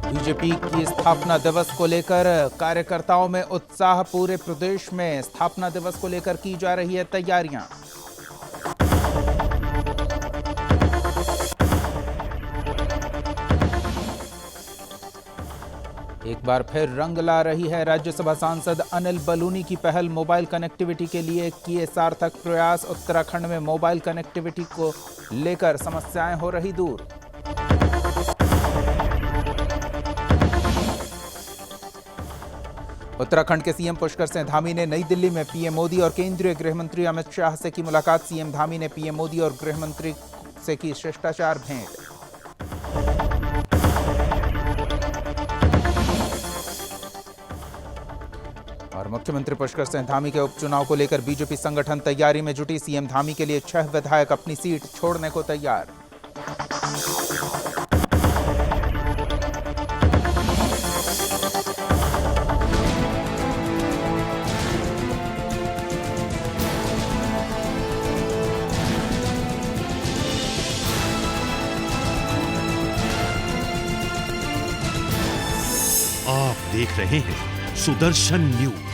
BJP की स्थापना दिवस को लेकर कार्यकर्ताओं में उत्साह। पूरे प्रदेश में स्थापना दिवस को लेकर की जा रही है तैयारियां। एक बार फिर रंग ला रही है राज्यसभा सांसद अनिल बलूनी की पहल। मोबाइल कनेक्टिविटी के लिए किए सार्थक प्रयास। उत्तराखंड में मोबाइल कनेक्टिविटी को लेकर समस्याएं हो रही दूर। उत्तराखंड के सीएम पुष्कर सिंह धामी ने नई दिल्ली में पीएम मोदी और केंद्रीय गृह मंत्री अमित शाह से की मुलाकात। सीएम धामी ने पीएम मोदी और गृह मंत्री से की शिष्टाचार भेंट। और मुख्यमंत्री पुष्कर सिंह धामी के उपचुनाव को लेकर बीजेपी संगठन तैयारी में जुटी। सीएम धामी के लिए 6 विधायक अपनी सीट छोड़ने को तैयार। आप देख रहे हैं सुदर्शन न्यूज।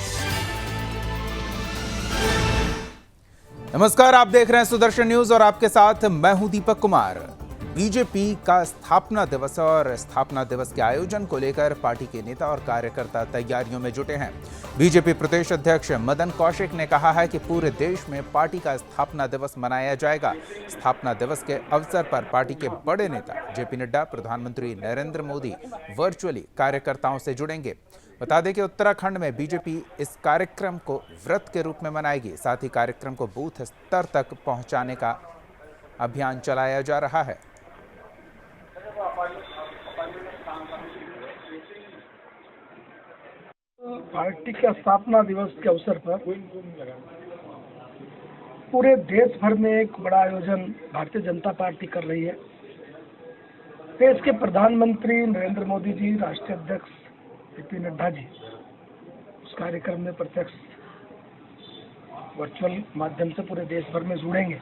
नमस्कार, आप देख रहे हैं सुदर्शन न्यूज और आपके साथ मैं हूं दीपक कुमार। बीजेपी का स्थापना दिवस और स्थापना दिवस के आयोजन को लेकर पार्टी के नेता और कार्यकर्ता तैयारियों में जुटे हैं। बीजेपी प्रदेश अध्यक्ष मदन कौशिक ने कहा है कि पूरे देश में पार्टी का स्थापना दिवस मनाया जाएगा। स्थापना दिवस के अवसर पर पार्टी के बड़े नेता जेपी नड्डा, प्रधानमंत्री नरेंद्र मोदी वर्चुअली कार्यकर्ताओं से जुड़ेंगे। बता दें कि उत्तराखंड में बीजेपी इस कार्यक्रम को व्रत के रूप में मनाएगी। साथ ही कार्यक्रम को बूथ स्तर तक पहुंचाने का अभियान चलाया जा रहा है। पार्टी का स्थापना दिवस के अवसर पर पूरे देश भर में एक बड़ा आयोजन भारतीय जनता पार्टी कर रही है। देश के प्रधानमंत्री नरेंद्र मोदी जी, राष्ट्रीय अध्यक्ष जेपी नड्डा जी उस कार्यक्रम में प्रत्यक्ष वर्चुअल माध्यम से पूरे देश भर में जुड़ेंगे।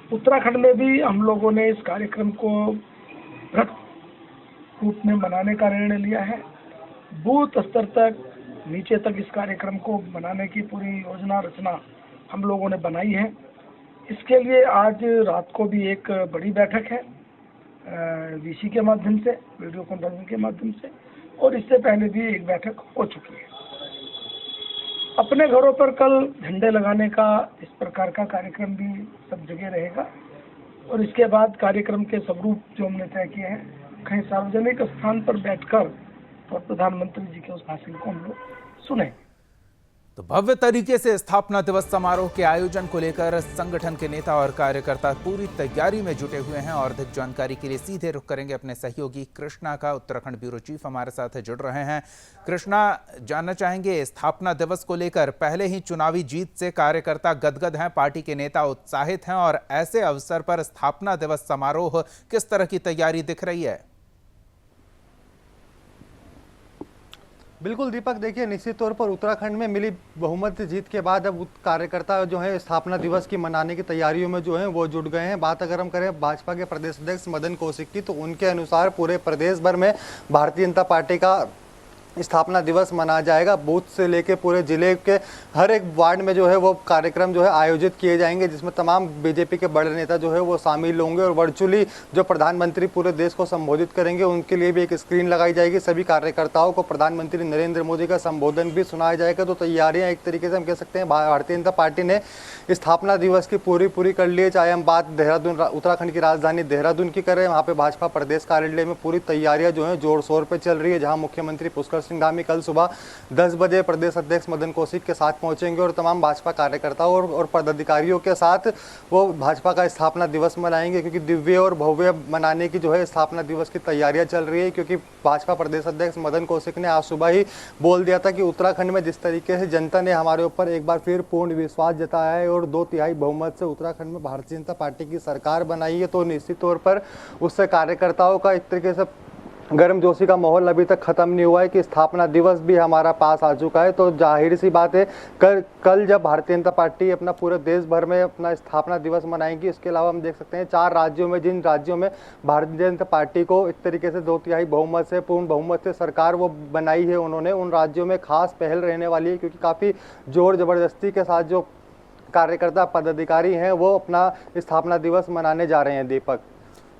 उत्तराखंड में भी हम लोगों ने इस कार्यक्रम को व्रत रूप में मनाने का निर्णय लिया है। बूथ स्तर तक, नीचे तक इस कार्यक्रम को मनाने की पूरी योजना रचना हम लोगों ने बनाई है। इसके लिए आज रात को भी एक बड़ी बैठक है वीसी के माध्यम से, वीडियो कॉन्फ्रेंसिंग के माध्यम से, और इससे पहले भी एक बैठक हो चुकी है। अपने घरों पर कल झंडे लगाने का इस प्रकार का कार्यक्रम भी सब जगह रहेगा और इसके बाद कार्यक्रम के स्वरूप जो हमने तय किए हैं, कहीं सार्वजनिक स्थान पर बैठकर और प्रधानमंत्री जी के उस भाषण को हम लोग सुने। तो भव्य तरीके से स्थापना दिवस समारोह के आयोजन को लेकर संगठन के नेता और कार्यकर्ता पूरी तैयारी में जुटे हुए हैं। और अधिक जानकारी के लिए सीधे रुख करेंगे अपने सहयोगी कृष्णा का। उत्तराखंड ब्यूरो चीफ हमारे साथ जुड़ रहे हैं। कृष्णा, जानना चाहेंगे स्थापना दिवस को लेकर, पहले ही चुनावी जीत से कार्यकर्ता गदगद हैं, पार्टी के नेता उत्साहित हैं, और ऐसे अवसर पर स्थापना दिवस समारोह किस तरह की तैयारी दिख रही है? बिल्कुल दीपक, देखिए निश्चित तौर पर उत्तराखंड में मिली बहुमत जीत के बाद अब कार्यकर्ता जो है स्थापना दिवस की मनाने की तैयारियों में जो है वो जुट गए हैं। बात अगर हम करें भाजपा के प्रदेश अध्यक्ष मदन कौशिक की, तो उनके अनुसार पूरे प्रदेश भर में भारतीय जनता पार्टी का स्थापना दिवस मनाया जाएगा। बूथ से लेके पूरे जिले के हर एक वार्ड में जो है वो कार्यक्रम जो है आयोजित किए जाएंगे, जिसमें तमाम बीजेपी के बड़े नेता जो है वो शामिल होंगे। और वर्चुअली जो प्रधानमंत्री पूरे देश को संबोधित करेंगे, उनके लिए भी एक स्क्रीन लगाई जाएगी। सभी कार्यकर्ताओं को प्रधानमंत्री नरेंद्र मोदी का संबोधन भी सुनाया जाएगा। तो तैयारियां एक तरीके से हम कह सकते हैं भारतीय जनता पार्टी ने स्थापना दिवस की पूरी कर ली है। चाहे हम बात देहरादून, उत्तराखंड की राजधानी देहरादून की करें, वहाँ पे भाजपा प्रदेश कार्यालय में पूरी तैयारियां जो है जोर शोर पर चल रही है, जहाँ मुख्यमंत्री पुष्कर सिंह धामी कल सुबह 10 बजे प्रदेश अध्यक्ष मदन कौशिक के साथ पहुंचेंगे और तमाम भाजपा कार्यकर्ताओं और पदाधिकारियों के साथ वो भाजपा का स्थापना दिवस मनाएंगे। क्योंकि दिव्य और भव्य मनाने की जो है स्थापना दिवस की तैयारियां चल रही है। क्योंकि भाजपा प्रदेश अध्यक्ष मदन कौशिक ने आज सुबह ही बोल दिया था कि उत्तराखंड में जिस तरीके से जनता ने हमारे ऊपर एक बार फिर पूर्ण विश्वास जताया है और 2/3 बहुमत से उत्तराखंड में भारतीय जनता पार्टी की सरकार बनाई है, तो निश्चित तौर पर उससे कार्यकर्ताओं का एक तरीके से गर्मजोशी का माहौल अभी तक खत्म नहीं हुआ है कि स्थापना दिवस भी हमारा पास आ चुका है। तो जाहिर सी बात है कल जब भारतीय जनता पार्टी अपना पूरे देश भर में अपना स्थापना दिवस मनाएंगी, इसके अलावा हम देख सकते हैं 4 राज्यों में, जिन राज्यों में भारतीय जनता पार्टी को एक तरीके से 2/3 बहुमत से, पूर्ण बहुमत से सरकार वो बनाई है उन्होंने, उन राज्यों में खास पहल रहने वाली है, क्योंकि काफ़ी जोर जबरदस्ती के साथ जो कार्यकर्ता पदाधिकारी हैं वो अपना स्थापना दिवस मनाने जा रहे हैं। दीपक,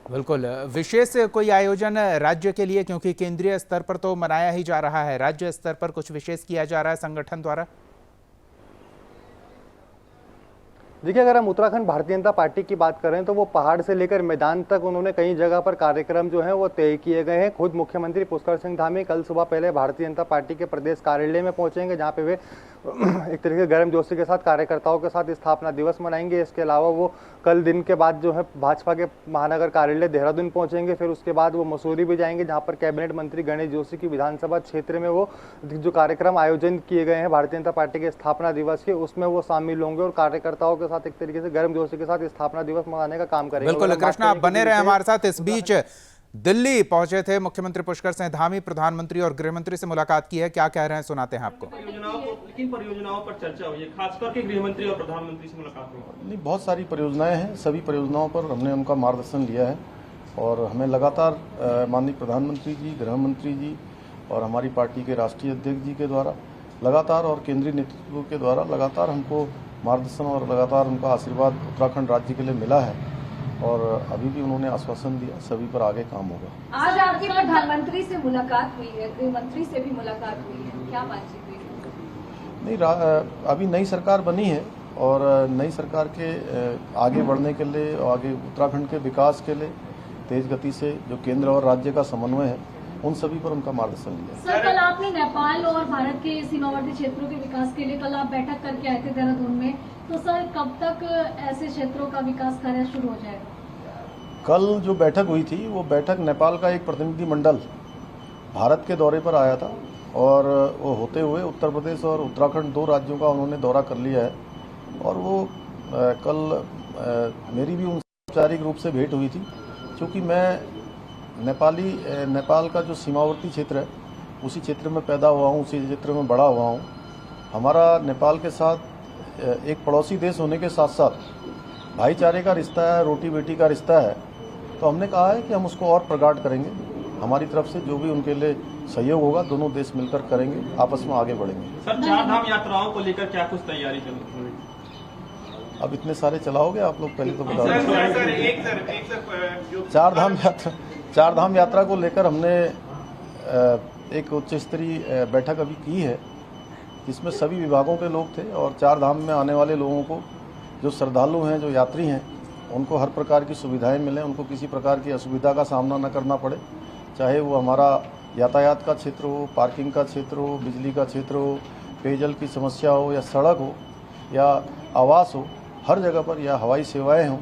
बिल्कुल, विशेष कोई आयोजन राज्य के लिए, क्योंकि केंद्रीय स्तर पर तो मनाया ही जा रहा है, राज्य स्तर पर कुछ विशेष किया जा रहा है संगठन द्वारा? देखिए, अगर हम उत्तराखंड भारतीय जनता पार्टी की बात करें तो वो पहाड़ से लेकर मैदान तक उन्होंने कई जगह पर कार्यक्रम जो हैं वो तय किए गए हैं। खुद मुख्यमंत्री पुष्कर सिंह धामी कल सुबह पहले भारतीय जनता पार्टी के प्रदेश कार्यालय में पहुंचेंगे, जहां पे वे एक तरीके से गर्मजोशी के साथ कार्यकर्ताओं के साथ स्थापना दिवस मनाएंगे। इसके अलावा वो कल दिन के बाद जो है भाजपा के महानगर कार्यालय देहरादून पहुंचेंगे, फिर उसके बाद वो मसूरी भी जाएंगे, जहाँ पर कैबिनेट मंत्री गणेश जोशी की विधानसभा क्षेत्र में वो जो कार्यक्रम आयोजन किए गए हैं भारतीय जनता पार्टी के स्थापना दिवस के, उसमें वो शामिल होंगे और कार्यकर्ताओं के साथ एक तरीके से गर्मजोशी के साथ स्थापना दिवस मनाने का काम करेंगे। बिल्कुल कृष्णा, आप बने रहे हमारे साथ। इस बीच दिल्ली पहुंचे थे मुख्यमंत्री पुष्कर सिंह धामी, प्रधानमंत्री और गृह मंत्री से मुलाकात की है, क्या कह रहे हैं सुनाते हैं आपको। किन परियोजनाओं पर चर्चा हुई है, खासकर के गृह मंत्री और प्रधानमंत्री से मुलाकात हुई? नहीं, बहुत सारी परियोजनाएं हैं, सभी परियोजनाओं पर हमने उनका मार्गदर्शन लिया है और हमें लगातार माननीय प्रधानमंत्री जी, गृह मंत्री जी और हमारी पार्टी के राष्ट्रीय अध्यक्ष जी के द्वारा लगातार और केंद्रीय नेतृत्व के द्वारा लगातार हमको मार्गदर्शन और लगातार उनका आशीर्वाद उत्तराखंड राज्य के लिए मिला है और अभी भी उन्होंने आश्वासन दिया सभी पर आगे काम होगा। आज आपकी प्रधानमंत्री से मुलाकात हुई है, गृह मंत्री से भी मुलाकात हुई है, क्या बातचीत हुई? नहीं, अभी नई सरकार बनी है और नई सरकार के आगे बढ़ने के लिए और आगे उत्तराखंड के विकास के लिए तेज गति से जो केंद्र और राज्य का समन्वय है उन सभी पर उनका मार्गदर्शन लिया। सर, कल आपने नेपाल और भारत के सीमावर्ती क्षेत्रों के विकास के लिए कल आप बैठक करके आए थे देहरादून में, तो सर कब तक ऐसे क्षेत्रों का विकास कार्य शुरू हो जाएगा? कल जो बैठक हुई थी वो बैठक नेपाल का एक प्रतिनिधि मंडल भारत के दौरे पर आया था और वो होते हुए उत्तर प्रदेश और उत्तराखंड 2 राज्यों का उन्होंने दौरा कर लिया है और वो कल मेरी भी उनसे औपचारिक रूप से भेंट हुई थी, क्योंकि मैं नेपाल का जो सीमावर्ती क्षेत्र है उसी क्षेत्र में पैदा हुआ हूँ, उसी क्षेत्र में बड़ा हुआ हूँ। हमारा नेपाल के साथ एक पड़ोसी देश होने के साथ साथ भाईचारे का रिश्ता है, रोटी बेटी का रिश्ता है, तो हमने कहा है कि हम उसको और प्रगाढ़ करेंगे। हमारी तरफ से जो भी उनके लिए सहयोग होगा दोनों देश मिलकर करेंगे, आपस में आगे बढ़ेंगे। सर, 4 धाम यात्राओं को लेकर क्या कुछ तैयारी चल रही है? अब इतने सारे चलाओगे आप लोग, पहले तो बता दो। एक 4 धाम यात्रा को लेकर हमने एक उच्च स्तरीय बैठक अभी की है, जिसमें सभी विभागों के लोग थे और 4 धाम में आने वाले लोगों को, जो श्रद्धालु हैं, जो यात्री हैं, उनको हर प्रकार की सुविधाएं मिलें, उनको किसी प्रकार की असुविधा का सामना न करना पड़े, चाहे वो हमारा यातायात का क्षेत्र हो, पार्किंग का क्षेत्र हो, बिजली का क्षेत्र हो, पेयजल की समस्या हो या सड़क हो या आवास हो, हर जगह पर या हवाई सेवाएं हों,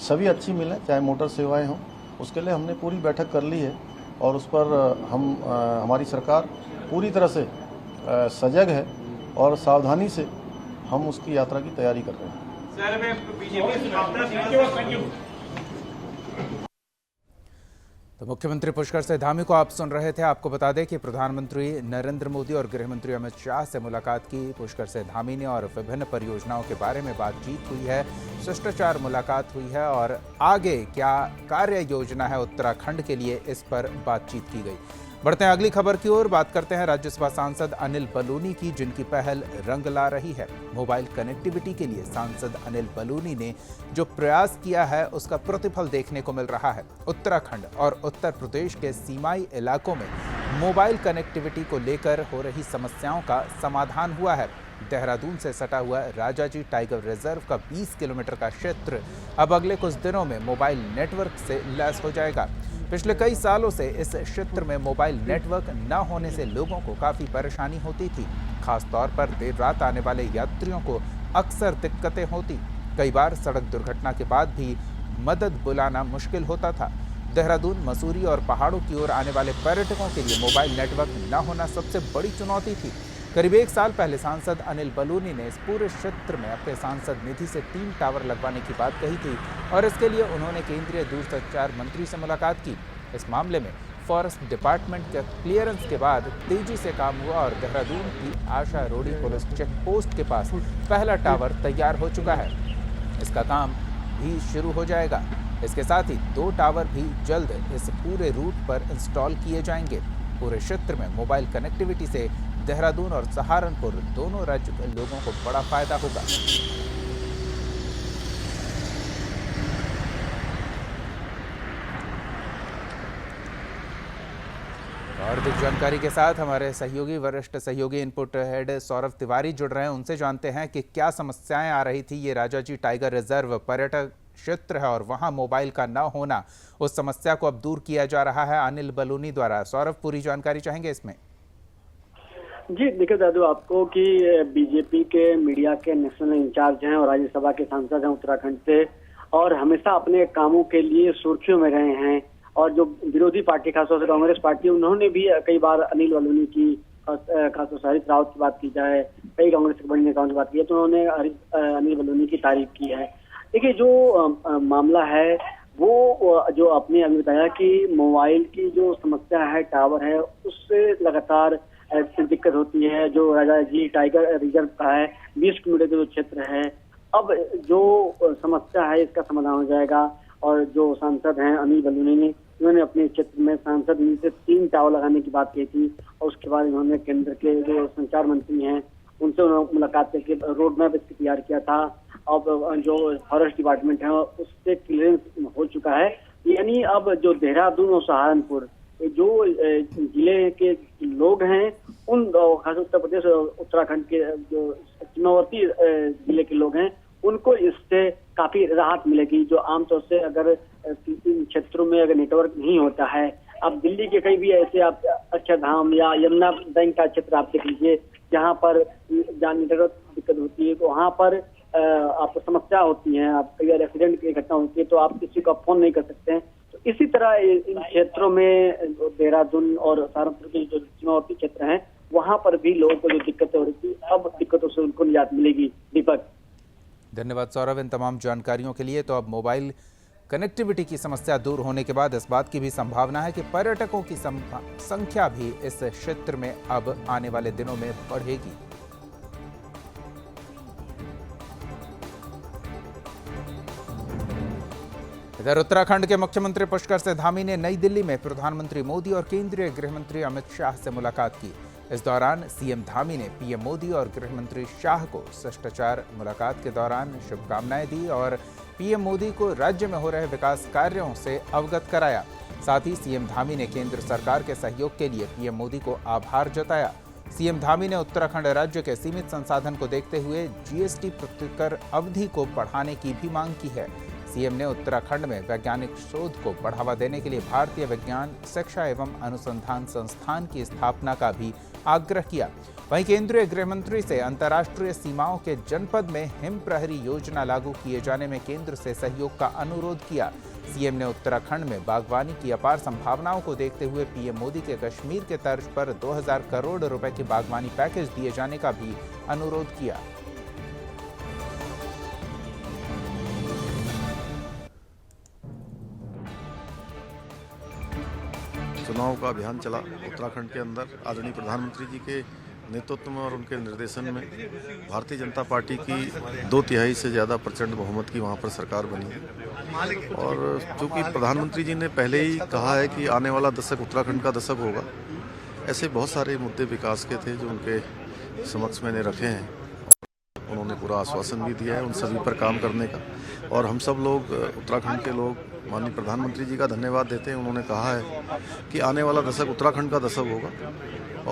सभी अच्छी मिलें, चाहे मोटर सेवाएं हों। उसके लिए हमने पूरी बैठक कर ली है और उस पर हमारी सरकार पूरी तरह से सजग है और सावधानी से हम उसकी यात्रा की तैयारी कर रहे हैं। तो मुख्यमंत्री पुष्कर सिंह धामी को आप सुन रहे थे। आपको बता दें कि प्रधानमंत्री नरेंद्र मोदी और गृह मंत्री अमित शाह से मुलाकात की पुष्कर सिंह धामी ने और विभिन्न परियोजनाओं के बारे में बातचीत हुई है, शिष्टाचार मुलाकात हुई है और आगे क्या कार्य योजना है उत्तराखंड के लिए, इस पर बातचीत की गई। बढ़ते हैं अगली खबर की ओर, बात करते हैं राज्यसभा सांसद अनिल बलूनी की, जिनकी पहल रंग ला रही है। मोबाइल कनेक्टिविटी के लिए सांसद अनिल बलूनी ने जो प्रयास किया है उसका प्रतिफल देखने को मिल रहा है। उत्तराखंड और उत्तर प्रदेश के सीमाई इलाकों में मोबाइल कनेक्टिविटी को लेकर हो रही समस्याओं का समाधान हुआ है। देहरादून से सटा हुआ राजाजी टाइगर रिजर्व का 20 किलोमीटर का क्षेत्र अब अगले कुछ दिनों में मोबाइल नेटवर्क से लैस हो जाएगा। पिछले कई सालों से इस क्षेत्र में मोबाइल नेटवर्क न होने से लोगों को काफ़ी परेशानी होती थी। खासतौर पर देर रात आने वाले यात्रियों को अक्सर दिक्कतें होती। कई बार सड़क दुर्घटना के बाद भी मदद बुलाना मुश्किल होता था। देहरादून, मसूरी और पहाड़ों की ओर आने वाले पर्यटकों के लिए मोबाइल नेटवर्क न होना सबसे बड़ी चुनौती थी। करीब 1 साल पहले सांसद अनिल बलूनी ने इस पूरे क्षेत्र में अपने सांसद निधि से 3 टावर लगवाने की बात कही थी और इसके लिए उन्होंने केंद्रीय दूरसंचार मंत्री से मुलाकात की। इस मामले में फॉरेस्ट डिपार्टमेंट के क्लियरेंस के बाद तेजी से काम हुआ और देहरादून की आशा रोडी पुलिस चेक पोस्ट के पास पहला टावर तैयार हो चुका है। इसका काम भी शुरू हो जाएगा। इसके साथ ही 2 टावर भी जल्द इस पूरे रूट पर इंस्टॉल किए जाएंगे। पूरे क्षेत्र में मोबाइल कनेक्टिविटी से देहरादून और सहारनपुर दोनों राज्य के लोगों को बड़ा फायदा होगा। और अधिक जानकारी के साथ हमारे सहयोगी वरिष्ठ सहयोगी इनपुट हेड सौरभ तिवारी जुड़ रहे हैं। उनसे जानते हैं कि क्या समस्याएं आ रही थी। ये राजाजी टाइगर रिजर्व पर्यटक क्षेत्र है और वहां मोबाइल का न होना, उस समस्या को अब दूर किया जा रहा है अनिल बलूनी द्वारा। सौरभ, पूरी जानकारी चाहेंगे इसमें? जी देखिए दादू, आपको कि बीजेपी के मीडिया के नेशनल इंचार्ज हैं और राज्यसभा के सांसद हैं उत्तराखंड से, और हमेशा अपने कामों के लिए सुर्खियों में रहे हैं। और जो विरोधी पार्टी खासतौर से कांग्रेस पार्टी, उन्होंने भी कई बार अनिल बलूनी की, खासतौर से हरीश रावत की बात की जाए, कई कांग्रेस के बड़े नेताओं की बात की है, तो उन्होंने अनिल बलूनी की तारीफ की है। देखिए जो मामला है वो जो आपने अभी बताया कि मोबाइल की जो समस्या है, टावर है, उससे लगातार दिक्कत होती है। जो राजाजी टाइगर रिजर्व का है 20 किलोमीटर का जो क्षेत्र है, अब जो समस्या है इसका समाधान हो जाएगा। और जो सांसद हैं अनिल बलूनी ने, उन्होंने अपने क्षेत्र में सांसद से 3 टावर लगाने की बात की थी और उसके बाद उन्होंने केंद्र के जो संचार मंत्री हैं उनसे मुलाकात करके रोड मैप इसकी तैयार किया था। अब जो फॉरेस्ट डिपार्टमेंट है उससे क्लियरेंस हो चुका है। यानी अब जो देहरादून और सहारनपुर जो जिले के लोग हैं, उन खास उत्तर प्रदेश और उत्तराखंड के जो सीमावर्ती जिले के लोग हैं, उनको इससे काफी राहत मिलेगी। जो आमतौर से अगर इन क्षेत्रों में अगर नेटवर्क नहीं होता है, अब दिल्ली के कई भी ऐसे आप अक्षरधाम या यमुना बैंक का क्षेत्र आप देख लीजिए, जहाँ पर जहाँ नेटवर्क दिक्कत होती है, तो वहाँ पर आपको समस्या होती है। आप कई बार एक्सीडेंट की घटना होती है तो आप किसी को फोन नहीं कर सकते हैं। तो इसी तरह इन क्षेत्रों में देहरादून और सहारनपुर के जो सीमावर्ती क्षेत्र हैं, वहाँ पर भी लोगों को जो दिक्कतें हो रही थी, अब दिक्कतों से उनको निजात मिलेगी। दीपक, धन्यवाद सौरभ इन तमाम जानकारियों के लिए। तो अब मोबाइल कनेक्टिविटी की समस्या दूर होने के बाद इस बात की भी संभावना है कि पर्यटकों की संख्या भी इस क्षेत्र में अब आने वाले दिनों में बढ़ेगी। इधर उत्तराखंड के मुख्यमंत्री पुष्कर सिंह धामी ने नई दिल्ली में प्रधानमंत्री मोदी और केंद्रीय गृह मंत्री अमित शाह से मुलाकात की। इस दौरान सीएम धामी ने पीएम मोदी और गृह मंत्री शाह को शिष्टाचार मुलाकात के दौरान शुभकामनाएं दी और पीएम मोदी को राज्य में हो रहे विकास कार्यों से अवगत कराया। साथ ही सीएम धामी ने केंद्र सरकार के सहयोग के लिए पीएम मोदी को आभार जताया। सीएम धामी ने उत्तराखंड राज्य के सीमित संसाधन को देखते हुए जीएसटी प्रतिकर अवधि को बढ़ाने की भी मांग की है। सीएम ने उत्तराखंड में वैज्ञानिक शोध को बढ़ावा देने के लिए भारतीय विज्ञान शिक्षा एवं अनुसंधान संस्थान की स्थापना का भी आग्रह किया। वहीं केंद्रीय गृह मंत्री से अंतर्राष्ट्रीय सीमाओं के जनपद में हिम प्रहरी योजना लागू किए जाने में केंद्र से सहयोग का अनुरोध किया। सीएम ने उत्तराखंड में बागवानी की अपार संभावनाओं को देखते हुए पीएम मोदी के कश्मीर के तर्ज पर 2000 करोड़ रुपए के बागवानी पैकेज दिए जाने का भी अनुरोध किया। चुनाव का अभियान चला उत्तराखंड के अंदर। आदरणीय प्रधानमंत्री जी के नेतृत्व में और उनके निर्देशन में भारतीय जनता पार्टी की 2/3 से ज़्यादा प्रचंड बहुमत की वहाँ पर सरकार बनी है। और चूँकि प्रधानमंत्री जी ने पहले ही कहा है कि आने वाला दशक उत्तराखंड का दशक होगा, ऐसे बहुत सारे मुद्दे विकास के थे जो उनके समक्ष मैंने रखे हैं। उन्होंने पूरा आश्वासन भी दिया है उन सभी पर काम करने का। और हम सब लोग उत्तराखंड के लोग माननीय प्रधानमंत्री जी का धन्यवाद देते हैं। उन्होंने कहा है कि आने वाला दशक उत्तराखंड का दशक होगा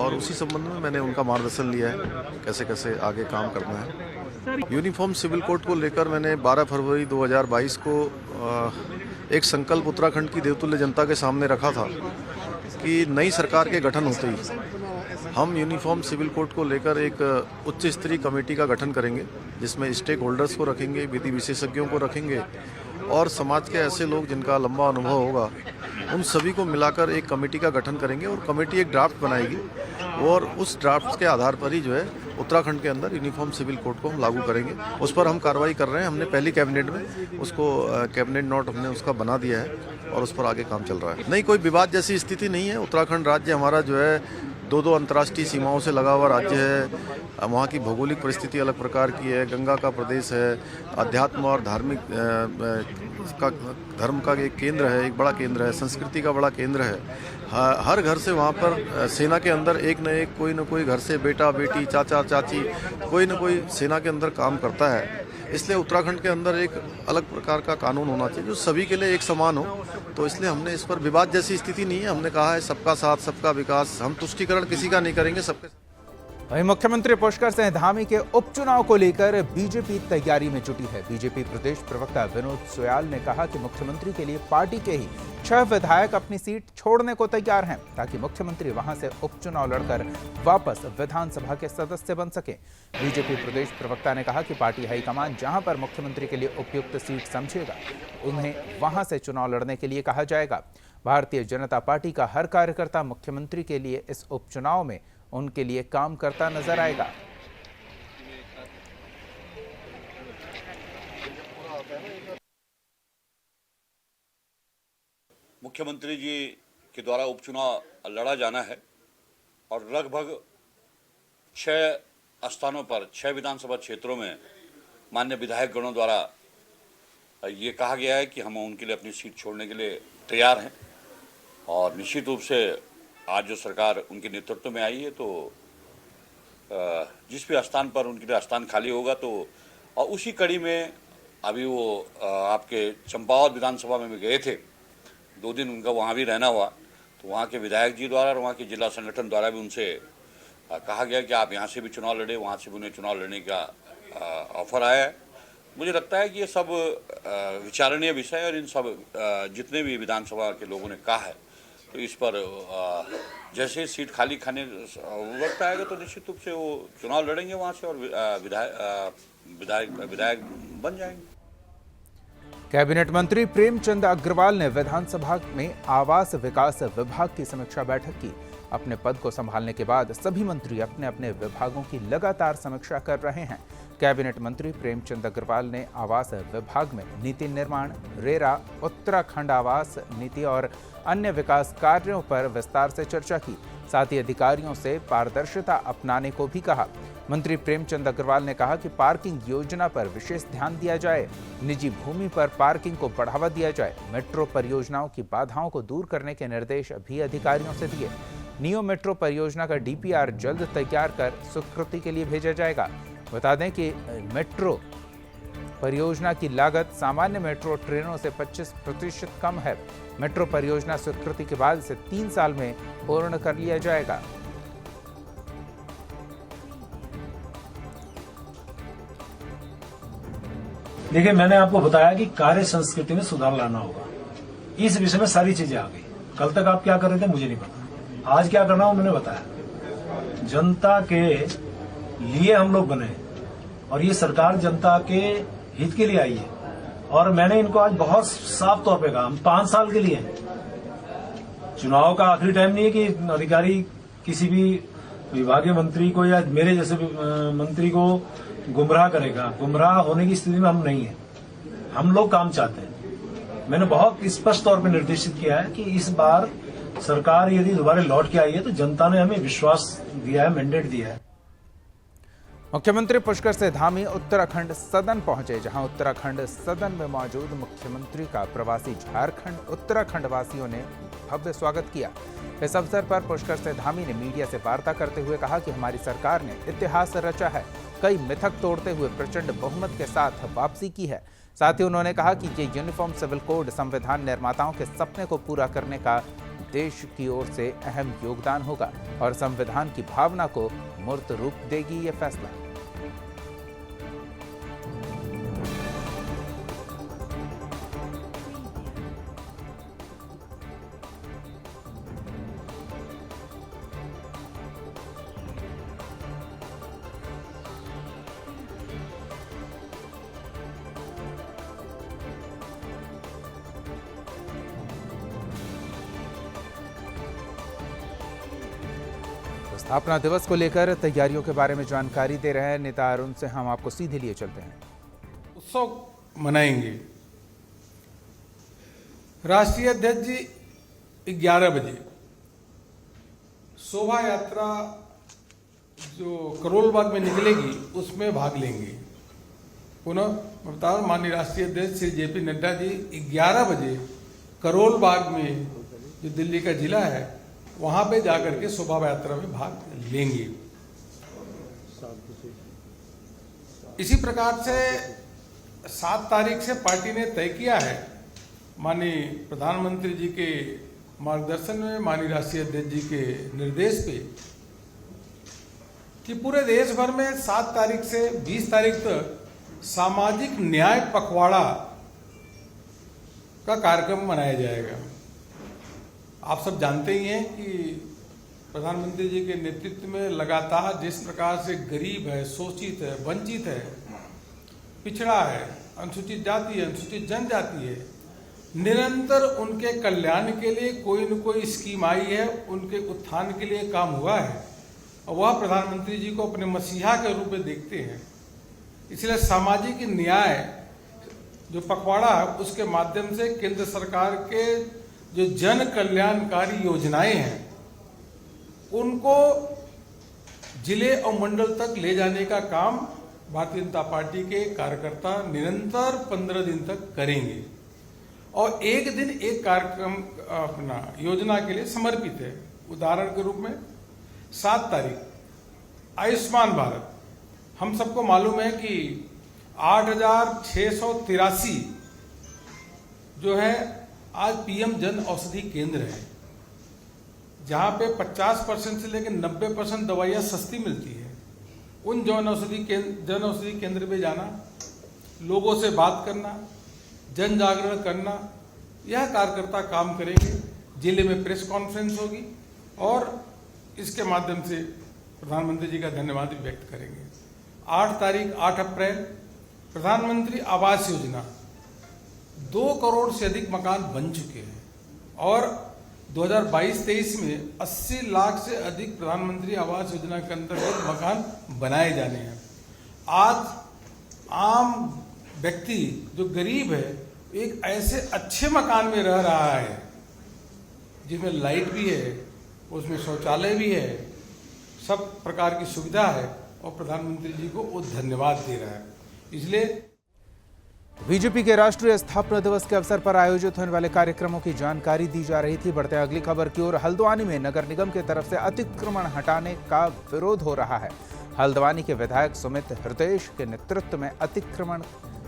और उसी संबंध में मैंने उनका मार्गदर्शन लिया है कैसे कैसे आगे काम करना है। यूनिफॉर्म सिविल कोड को लेकर मैंने 12 फरवरी 2022 को एक संकल्प उत्तराखंड की देवतुल्य जनता के सामने रखा था कि नई सरकार के गठन होते ही हम यूनिफॉर्म सिविल कोड को लेकर एक उच्च स्तरीय कमेटी का गठन करेंगे, जिसमें स्टेक होल्डर्स को रखेंगे, विधि विशेषज्ञों को रखेंगे और समाज के ऐसे लोग जिनका लंबा अनुभव होगा, उन सभी को मिलाकर एक कमेटी का गठन करेंगे और कमेटी एक ड्राफ्ट बनाएगी। और उस ड्राफ्ट के आधार पर ही जो है उत्तराखंड के अंदर यूनिफॉर्म सिविल कोड को हम लागू करेंगे। उस पर हम कार्रवाई कर रहे हैं। हमने पहली कैबिनेट में उसको कैबिनेट नोट हमने उसका बना दिया है और उस पर आगे काम चल रहा है। नहीं, कोई विवाद जैसी स्थिति नहीं है। उत्तराखंड राज्य हमारा जो है दो अंतर्राष्ट्रीय सीमाओं से लगा हुआ राज्य है। वहाँ की भौगोलिक परिस्थिति अलग प्रकार की है। गंगा का प्रदेश है। अध्यात्म और धर्म का एक केंद्र है, एक बड़ा केंद्र है। संस्कृति का बड़ा केंद्र है। हर घर से वहाँ पर सेना के अंदर एक न कोई घर से बेटा बेटी चाचा चाची कोई न कोई सेना के अंदर काम करता है। इसलिए उत्तराखंड के अंदर एक अलग प्रकार का कानून होना चाहिए जो सभी के लिए एक समान हो। तो इसलिए हमने इस पर विवाद जैसी स्थिति नहीं है। हमने कहा है सबका साथ सबका विकास। हम तुष्टीकरण किसी का नहीं करेंगे, सबके। वहीं मुख्यमंत्री पुष्कर सिंह धामी के उपचुनाव को लेकर बीजेपी तैयारी में जुटी है। बीजेपी प्रदेश प्रवक्ता विनोद सोयाल ने कहा कि मुख्यमंत्री के लिए पार्टी के ही 6 विधायक अपनी सीट छोड़ने को तैयार हैं ताकि मुख्यमंत्री वहां से उपचुनाव लड़कर वापस विधानसभा के सदस्य बन सके। बीजेपी प्रदेश प्रवक्ता ने कहा कि पार्टी हाईकमान जहां पर मुख्यमंत्री के लिए उपयुक्त सीट समझेगा उन्हें वहां से चुनाव लड़ने के लिए कहा जाएगा। भारतीय जनता पार्टी का हर कार्यकर्ता मुख्यमंत्री के लिए इस उपचुनाव में उनके लिए काम करता नजर आएगा। मुख्यमंत्री जी के द्वारा उपचुनाव लड़ा जाना है और लगभग 6 स्थानों पर 6 विधानसभा क्षेत्रों में माननीय विधायक गणों द्वारा ये कहा गया है कि हम उनके लिए अपनी सीट छोड़ने के लिए तैयार हैं। और निश्चित रूप से आज जो सरकार उनके नेतृत्व में आई है तो जिस भी स्थान पर उनके लिए स्थान खाली होगा तो और उसी कड़ी में अभी वो आपके चंपावत विधानसभा में भी गए थे। 2 दिन उनका वहाँ भी रहना हुआ तो वहाँ के विधायक जी द्वारा और वहाँ के जिला संगठन द्वारा भी उनसे कहा गया कि आप यहाँ से भी चुनाव लड़े, वहाँ से भी उन्हें चुनाव लड़ने का ऑफर आया है। मुझे लगता है कि ये सब विचारणीय विषय है और इन सब जितने भी विधानसभा के लोगों ने कहा है तो इस पर जैसे सीट खाली खाने वक्त आएगा तो निश्चित रूप से वो चुनाव लड़ेंगे वहाँ से और विधायक बन जाएंगे। कैबिनेट मंत्री प्रेमचंद अग्रवाल ने विधानसभा में आवास विकास विभाग की समीक्षा बैठक की। अपने पद को संभालने के बाद सभी मंत्री अपने अपने विभागों की लगातार समीक्षा कर रहे हैं। कैबिनेट मंत्री प्रेमचंद अग्रवाल ने आवास विभाग में नीति निर्माण, रेरा, उत्तराखंड आवास नीति और अन्य विकास कार्यों पर विस्तार से चर्चा की। साथ ही अधिकारियों से पारदर्शिता अपनाने को भी कहा। मंत्री प्रेमचंद अग्रवाल ने कहा कि पार्किंग योजना पर विशेष ध्यान दिया जाए, निजी भूमि पर पार्किंग को बढ़ावा दिया जाए। मेट्रो परियोजनाओं की बाधाओं को दूर करने के निर्देश भी अधिकारियों से दिए। नियो मेट्रो परियोजना का डीपीआर जल्द तैयार कर स्वीकृति के लिए भेजा जाएगा। बता दें कि मेट्रो परियोजना की लागत सामान्य मेट्रो ट्रेनों से 25% कम है। मेट्रो परियोजना स्वीकृति के बाद इसे 3 साल में पूर्ण कर लिया जाएगा। देखिए, मैंने आपको बताया कि कार्य संस्कृति में सुधार लाना होगा। इस विषय में सारी चीजें आ गई। कल तक आप क्या कर रहे थे मुझे नहीं पता, आज क्या करना उन्होंने बताया। जनता के लिए हम लोग बने और ये सरकार जनता के हित के लिए आई है और मैंने इनको आज बहुत साफ तौर पे कहा हम 5 साल के लिए हैं। चुनाव का आखिरी टाइम नहीं है कि अधिकारी किसी भी विभागीय मंत्री को या मेरे जैसे मंत्री को गुमराह करेगा। गुमराह होने की स्थिति में हम नहीं है। हम लोग काम चाहते हैं। मैंने बहुत स्पष्ट तौर पे निर्देशित किया है कि इस बार सरकार यदि दोबारा लौट के आई है तो जनता ने हमें विश्वास दिया है, मैंडेट दिया है। मुख्यमंत्री पुष्कर सिंह धामी उत्तराखंड सदन पहुंचे, जहां उत्तराखंड सदन में मौजूद मुख्यमंत्री का प्रवासी झारखंड उत्तराखंड वासियों ने भव्य स्वागत किया। इस अवसर पर पुष्कर सिंह धामी ने मीडिया से वार्ता करते हुए कहा कि हमारी सरकार ने इतिहास रचा है, कई मिथक तोड़ते हुए प्रचंड बहुमत के साथ वापसी की है। साथ ही उन्होंने कहा कि ये यूनिफॉर्म सिविल कोड संविधान निर्माताओं के सपने को पूरा करने का देश की ओर से अहम योगदान होगा और संविधान की भावना को मूर्त रूप देगी ये फैसला। स्थापना दिवस को लेकर तैयारियों के बारे में जानकारी दे रहे हैं नेता अरुण से हम आपको सीधे लिए चलते हैं। उत्सव मनाएंगे। राष्ट्रीय अध्यक्ष जी 11 बजे शोभा यात्रा जो करोल बाग में निकलेगी उसमें भाग लेंगे। पुनः मैं बता रहा हूं, माननीय राष्ट्रीय अध्यक्ष श्री जेपी नड्डा जी 11 बजे करोल बाग में जो दिल्ली का जिला है वहां पे जाकर के शोभा यात्रा में भाग लेंगे। इसी प्रकार से 7 तारीख से पार्टी ने तय किया है, माननीय प्रधानमंत्री जी के मार्गदर्शन में, माननीय राष्ट्रीय अध्यक्ष जी के निर्देश पे, कि पूरे देश भर में 7 तारीख से 20 तारीख तक सामाजिक न्याय पखवाड़ा का कार्यक्रम मनाया जाएगा। आप सब जानते ही हैं कि प्रधानमंत्री जी के नेतृत्व में लगातार जिस प्रकार से गरीब है, शोषित है, वंचित है, पिछड़ा है, अनुसूचित जाति है, अनुसूचित जनजाति है, निरंतर उनके कल्याण के लिए कोई न कोई स्कीम आई है, उनके उत्थान के लिए काम हुआ है और वह प्रधानमंत्री जी को अपने मसीहा के रूप में देखते हैं। इसलिए सामाजिक न्याय जो पखवाड़ा है उसके माध्यम से केंद्र सरकार के जो जन कल्याणकारी योजनाएं हैं उनको जिले और मंडल तक ले जाने का काम भारतीय जनता पार्टी के कार्यकर्ता निरंतर 15 दिन तक करेंगे और एक दिन एक कार्यक्रम अपना योजना के लिए समर्पित है। उदाहरण के रूप में 7 तारीख आयुष्मान भारत, हम सबको मालूम है कि 8,683 जो है आज पीएम जन औषधि केंद्र है, जहां पे 50% से लेकर 90% दवाइयां सस्ती मिलती है। उन जन औषधि केंद्र पे जाना, लोगों से बात करना, जन जागरण करना, यह कार्यकर्ता काम करेंगे। जिले में प्रेस कॉन्फ्रेंस होगी और इसके माध्यम से प्रधानमंत्री जी का धन्यवाद भी व्यक्त करेंगे। 8 तारीख 8 अप्रैल प्रधानमंत्री आवास योजना 2 करोड़ से अधिक मकान बन चुके हैं और 2022-23 में 80 लाख से अधिक प्रधानमंत्री आवास योजना के अंतर्गत मकान बनाए जाने हैं। आज आम व्यक्ति जो गरीब है एक ऐसे अच्छे मकान में रह रहा है जिसमें लाइट भी है, उसमें शौचालय भी है, सब प्रकार की सुविधा है और प्रधानमंत्री जी को वो धन्यवाद दे रहा है। इसलिए बीजेपी के राष्ट्रीय स्थापना दिवस के अवसर पर आयोजित होने वाले कार्यक्रमों की जानकारी दी जा रही थी। बढ़ते अगली खबर की ओर। हल्द्वानी में नगर निगम की तरफ से अतिक्रमण हटाने का विरोध हो रहा है। हल्द्वानी के विधायक सुमित हृदयेश के नेतृत्व में अतिक्रमण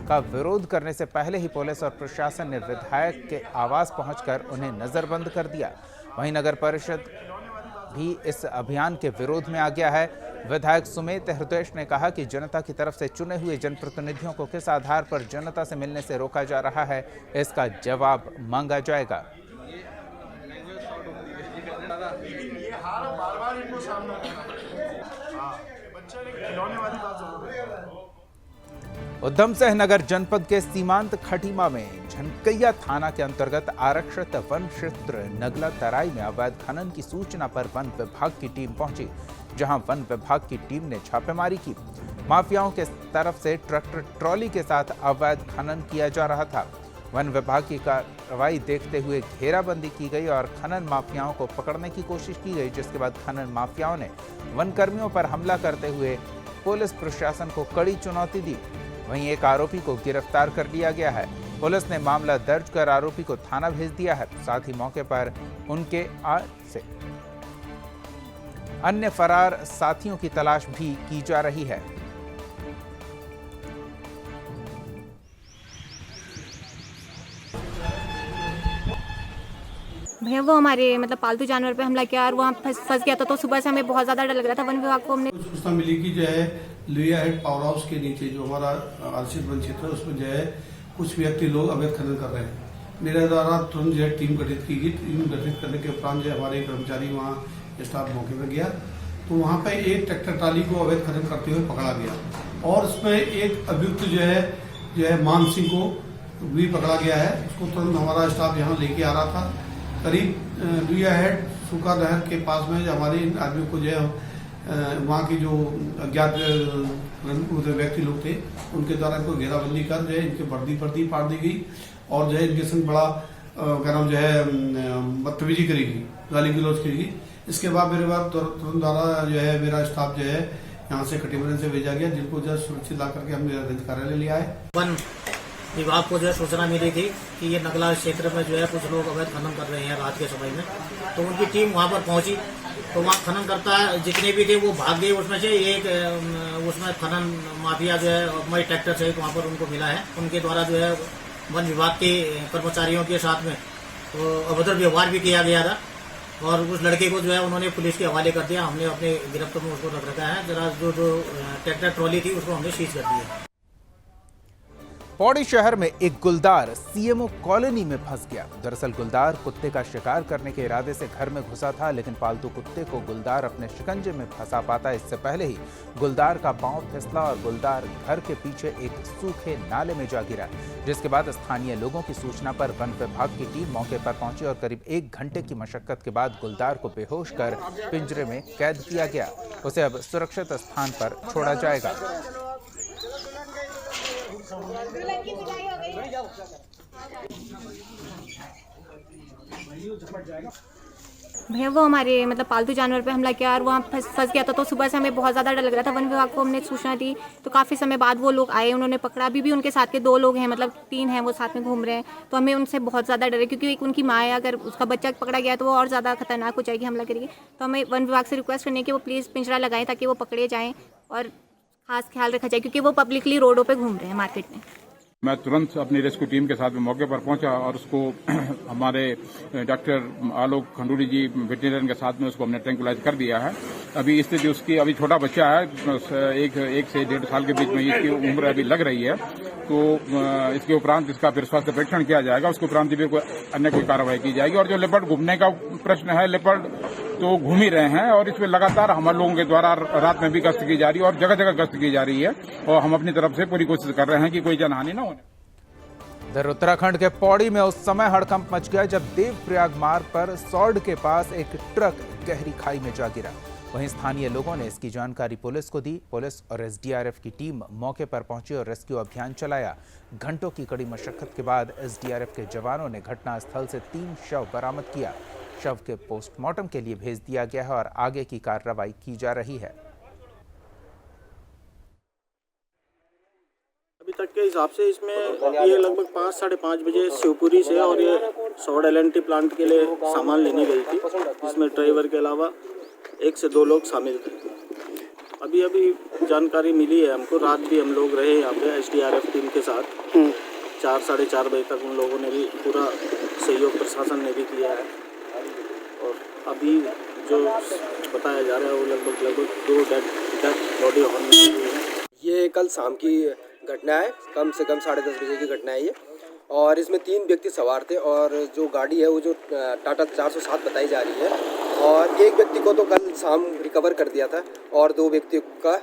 का विरोध करने से पहले ही पुलिस और प्रशासन ने विधायक के आवास पहुंचकर उन्हें नजरबंद कर दिया। वहीं नगर परिषद भी इस अभियान के विरोध में आ गया है। विधायक सुमित हृदयेश ने कहा कि जनता की तरफ से चुने हुए जनप्रतिनिधियों को किस आधार पर जनता से मिलने से रोका जा रहा है, इसका जवाब मांगा जाएगा। उधम सिंह नगर जनपद के सीमांत खटीमा में झनकैया थाना के अंतर्गत आरक्षित वन क्षेत्र नगला तराई में अवैध खनन की सूचना पर वन विभाग की टीम पहुंची, जहां वन विभाग की टीम ने छापेमारी की। माफियाओं के तरफ से ट्रैक्टर ट्रॉली के साथ अवैध खनन किया जा रहा था। वन विभाग की कार्रवाई देखते हुए घेराबंदी की गई और खनन माफियाओं को पकड़ने की कोशिश की गई, जिसके बाद खनन माफियाओं ने वन कर्मियों पर हमला करते हुए पुलिस प्रशासन को कड़ी चुनौती दी। वहीं एक आरोपी को गिरफ्तार कर लिया गया है। पुलिस ने मामला दर्ज कर आरोपी को थाना भेज दिया है। साथ ही मौके पर उनके से अन्य फरार साथियों की तलाश भी की जा रही है। भैया वो हमारे मतलब पालतू जानवर पे हमला किया और वहाँ फंस गया था, तो सुबह से हमें बहुत ज्यादा डर लग रहा था। वन विभाग को हमने सूचना मिली कि जो है लोहिया हेड पावर हाउस के नीचे जो हमारा आरक्षित वन क्षेत्र है उसमें जो है कुछ व्यक्ति लोग अवैध खनन कर रहे हैं। मेरे द्वारा तुरंत जो है टीम गठित की गई। टीम गठित करने के उपरांत जो हमारे कर्मचारी वहाँ स्टाफ मौके पर गया तो वहाँ पे एक ट्रैक्टर ट्राली को अवैध खनन करते हुए पकड़ा गया और उसमें एक अभियुक्त जो है मान सिंह को भी पकड़ा गया है। उसको तुरंत हमारा स्टाफ यहाँ लेके आ रहा था। करीब लोहिया हेड सूखा नहर के पास में हमारे इन आदमियों को जो है वहाँ की जो अज्ञात व्यक्ति लोग थे उनके द्वारा इनको घेराबंदी कर जो है इनके वर्दी फाड़ दी गई और जो है इनके संग बड़ा क्या नाम जो है बदतमीजी करेगी, गाली गलौज करेगी। इसके बाद मेरे बाद तुरंत द्वारा जो है मेरा स्टाफ जो है यहाँ से खटीमन से भेजा गया, जिनको जो सुरक्षित ला करके हमने रंजित कार्यालय लिया है। वन विभाग को जो है सूचना मिली थी कि ये नगला क्षेत्र में जो है कुछ लोग अवैध खनन कर रहे हैं रात के समय में, तो उनकी टीम वहाँ पर पहुंची तो वहाँ खनन करता जितने भी थे वो भाग गए। उसमें से एक उसमें खनन माफिया जो है मई ट्रैक्टर सहित वहाँ पर उनको मिला है। उनके द्वारा जो है वन विभाग के कर्मचारियों के साथ में तो अभद्र व्यवहार भी किया गया था और उस लड़के को जो है उन्होंने पुलिस के हवाले कर दिया। हमने अपने गिरफ्त में उसको रख रखा है। जरा जो ट्रैक्टर ट्रॉली थी उसको हमने सीज कर दिया। पौड़ी शहर में एक गुलदार सीएमओ कॉलोनी में फंस गया। दरअसल गुलदार कुत्ते का शिकार करने के इरादे से घर में घुसा था, लेकिन पालतू कुत्ते को गुलदार अपने शिकंजे में फंसा पाता इससे पहले ही गुलदार का पांव फिसला और गुलदार घर के पीछे एक सूखे नाले में जा गिरा, जिसके बाद स्थानीय लोगों की सूचना पर वन विभाग की टीम मौके पर पहुंची और करीब 1 घंटे की मशक्कत के बाद गुलदार को बेहोश कर पिंजरे में कैद किया गया। उसे अब सुरक्षित स्थान पर छोड़ा जाएगा। भैया वो हमारे मतलब पालतू जानवर पे हमला किया और वहाँ फंस गया था, तो सुबह से हमें बहुत ज़्यादा डर लग रहा था। वन विभाग को हमने सूचना दी तो काफ़ी समय बाद वो लोग आए, उन्होंने पकड़ा। अभी भी उनके साथ के 2 लोग हैं, मतलब 3 हैं, वो साथ में घूम रहे हैं। तो हमें उनसे बहुत ज़्यादा डर है क्योंकि एक उनकी माँ है, अगर उसका बच्चा पकड़ा गया तो वो और ज़्यादा खतरनाक हो जाएगी, हमला करेगी। तो हमें वन विभाग से रिक्वेस्ट करनी है कि वो प्लीज़ पिंजरा लगाएं ताकि वो पकड़े जाएँ और खास ख्याल रखा जाए क्योंकि वो पब्लिकली रोडों पे घूम रहे हैं मार्केट में। मैं तुरंत अपनी रेस्क्यू टीम के साथ में मौके पर पहुंचा और उसको हमारे डॉक्टर आलोक खंडूरी जी वेटरनरी के साथ में उसको हमने ट्रैंकुलाइज कर दिया है। अभी स्थिति उसकी, अभी छोटा बच्चा है, 1 से 1.5 साल के बीच में इसकी उम्र अभी लग रही है, तो इसके उपरांत इसका फिर स्वास्थ्य परीक्षण किया जाएगा। उसके उपरांत भी अन्य कोई कार्रवाई की जाएगी। और जो लेपर्ड घूमने का प्रश्न है, लेपर्ड तो घूम ही रहे हैं और इसमें लगातार हमारे लोगों के द्वारा रात में भी गश्त की जा रही है और जगह जगह गश्त की जा रही है और हम अपनी तरफ से पूरी कोशिश कर रहे हैं कि कोई जनहानि न हो। इधर उत्तराखंड के पौड़ी में उस समय हड़कंप मच गया जब देवप्रयाग मार्ग पर सौड़ के पास एक ट्रक गहरी खाई में जा गिरा। वहीं स्थानीय लोगों ने इसकी जानकारी पुलिस को दी। पुलिस और एसडीआरएफ की टीम मौके पर पहुंची और रेस्क्यू अभियान चलाया। घंटों की कड़ी मशक्कत के बाद एसडीआरएफ के जवानों ने घटनास्थल से 3 शव बरामद किया। शव के पोस्टमार्टम के लिए भेज दिया गया है और आगे की कार्रवाई की जा रही है। अभी तक के हिसाब से इसमें ये लगभग 5 साढ़े 5 बजे शिवपुरी से और ये सौड़ LNT प्लांट के लिए सामान लेने गई थी, जिसमें ड्राइवर के अलावा 1 से 2 लोग शामिल थे। अभी जानकारी मिली है हमको। रात भी हम लोग रहे यहाँ पे एसडीआरएफ टीम के साथ। 4 साढ़े 4 बजे तक उन लोगों ने भी पूरा सहयोग प्रशासन ने भी किया है और अभी जो बताया जा रहा है वो लगभग 2 डेड बॉडी होने है। ये कल शाम की घटना है, कम से कम 10:30 बजे की घटना है ये, और इसमें 3 व्यक्ति सवार थे और जो गाड़ी है वो जो टाटा 407 बताई जा रही है और एक व्यक्ति को तो कल शाम रिकवर कर दिया था और 2 व्यक्तियों का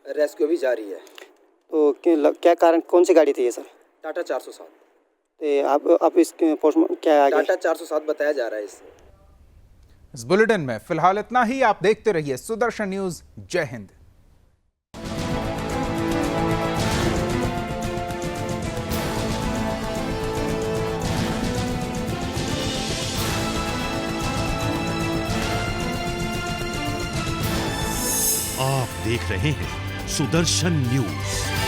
रेस्क्यू भी जारी है। तो क्या कारण, कौन सी गाड़ी थी ये सर? टाटा 407। तो आप इसके पोस्टमार्टम क्या आगे? टाटा 407 बताया जा रहा है इससे। इस बुलेटिन में फिलहाल इतना ही। आप देखते रहिए सुदर्शन न्यूज। जय हिंद। आप देख रहे हैं सुदर्शन न्यूज।